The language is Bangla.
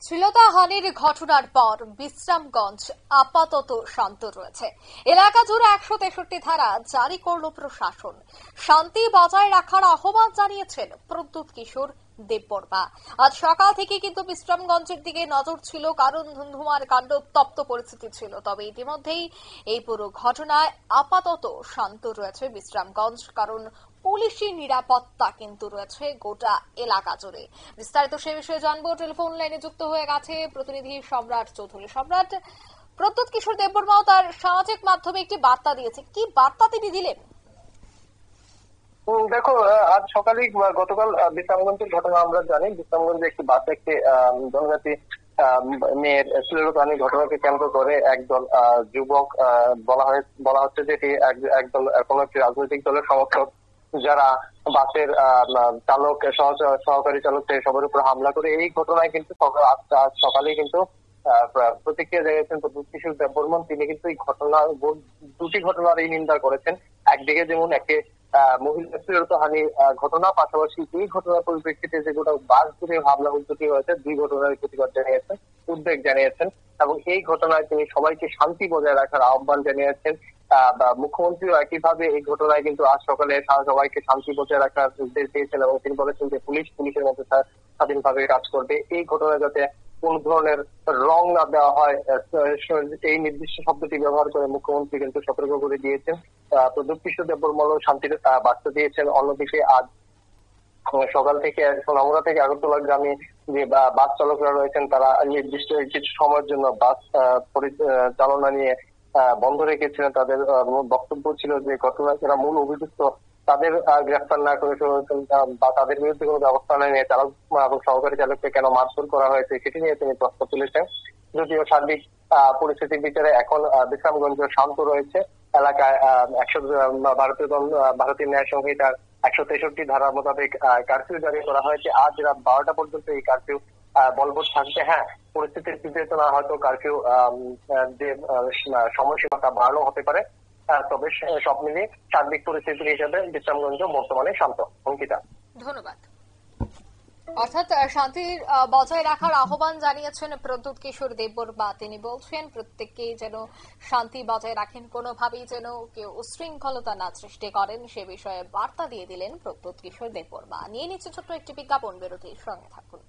শ্লীলতাহানির ঘটনার পর বিশ্রামগঞ্জ আপাতত শান্ত রয়েছে। এলাকা জুড়ে ১৬৩ ধারা জারি করল প্রশাসন। শান্তি বজায় রাখার আহ্বান জানিয়েছেন প্রদ্যুৎ কিশোর দেববর্মা। আজ সকাল থেকে কিন্তু বিশ্রামগঞ্জের দিকে নজর ছিল, কারণ ধুন্ধুমার কাণ্ড, উত্তপ্ত পরিস্থিতি ছিল। তবে ইতিমধ্যেই এই পুরো ঘটনায় আপাতত শান্ত রয়েছে বিশ্রামগঞ্জ, কারণ পুলিশি নিরাপত্তা কিন্তু রয়েছে গোটা এলাকা জুড়ে। বিস্তারিত সে বিষয়ে জানবো, টেলিফোন লাইনে যুক্ত হয়ে গেছে প্রতিনিধি সম্রাট চৌধুরী। সম্রাট, প্রদ্যুৎ কিশোর দেববর্মাও তার সামাজিক মাধ্যমে একটি বার্তা দিয়েছে, কি বার্তা তিনি দিলেন? দেখো, আজ সকালে গতকাল বিশ্রামগঞ্জের ঘটনা আমরা জানি। বিশ্রামগঞ্জে একটি বাসে একটি জনজাতি মেয়ের শ্লীলতাহানির ঘটনাকে কেন্দ্র করে একদল যুবক, বলা হচ্ছে যে এটি একদল কোন একটি রাজনৈতিক দলের সমর্থক, যারা বাসের চালক, সহকারী চালক সবার উপর হামলা করে। এই ঘটনায় কিন্তু আজ সকালে কিন্তু প্রতিক্রিয়া জানিয়েছেন প্রদ্যুৎ কিশোর দেববর্মন। তিনি কিন্তু এই দুটি ঘটনার এই নিন্দা করেছেন। একদিকে যেমন একটি মহিলা শ্লীলতাহানির ঘটনা, পাশাপাশি এই ঘটনার পরিপ্রেক্ষিতে যে গোটা বাস জুড়ে হামলা হুমকি হয়েছে, দুই ঘটনার প্রতিবাদ জানিয়েছেন, উদ্বেগ জানিয়েছেন এবং এই ঘটনায় তিনি সবাইকে শান্তি বজায় রাখার আহ্বান জানিয়েছেন। মুখ্যমন্ত্রীও একইভাবে এই ঘটনায় কিন্তু আজ সকালে সবাইকে শান্তি বজায় রাখার নির্দেশ দিয়েছেন এবং তিনি বলেছেন যে পুলিশের মধ্যে স্বাধীনভাবে কাজ করবে। এই ঘটনায় যাতে কোন ধরনের রং না দেওয়া হয়, এই নির্দিষ্ট শব্দটি ব্যবহার করে মুখ্যমন্ত্রী কিন্তু সতর্ক করে দিয়েছেন। প্রদ্যুৎ কিশোর দেববর্মন শান্তির বার্তা দিয়েছেন। অন্যদিকে আজ সকাল থেকে সোনামুড়া থেকে আগরতলা গ্রামে যে বাস চালকরা রয়েছেন, তারা নির্দিষ্ট কিছু সময়ের জন্য বাস পরিচালনা নিয়ে বন্ধ রেখেছিলেন। তাদের বক্তব্য ছিল যে ঘটনায় যারা মূল অভিযুক্ত তাদের গ্রেফতার না করে বা তাদের বিরুদ্ধে কোনো ব্যবস্থা না নিয়ে চালক এবং সহকারী চালককে কেন মারধর করা হয়েছে সেটি নিয়ে তিনি প্রশ্ন তুলেছেন। যদিও সার্বিক পরিস্থিতির বিচারে এখন বিশ্রামগঞ্জ শান্ত রয়েছে। এলাকায় ভারতীয় ন্যায় সংহিতার ১৬৩ ধারা মোতাবেক কারফিউ জারি করা হয়েছে। আজ রাত ১২টা পর্যন্ত এই কারফিউ বলবৎ থাকবে। হ্যাঁ, পরিস্থিতির বিবেচনা হয়তো কারফিউ যে সময়সীমাটা বাড়ানো হতে পারে, তবে সব মিলিয়ে সার্বিক পরিস্থিতির হিসাবে বিশ্রামগঞ্জ বর্তমানে শান্ত। অঙ্কিতা, ধন্যবাদ। অর্থাৎ শান্তির বজায় রাখার আহ্বান জানিয়েছেন প্রদ্যুৎ কিশোর দেববর্মা। তিনি বলছেন প্রত্যেককেই যেন শান্তি বজায় রাখেন, কোনোভাবেই যেন কেউ উশৃঙ্খলতা না সৃষ্টি করেন, সে বিষয়ে বার্তা দিয়ে দিলেন প্রদ্যুৎ কিশোর দেববর্মা। নিয়ে নিচ্ছে ছোট্ট একটি বিজ্ঞাপন বিরতির, সঙ্গে থাকুন।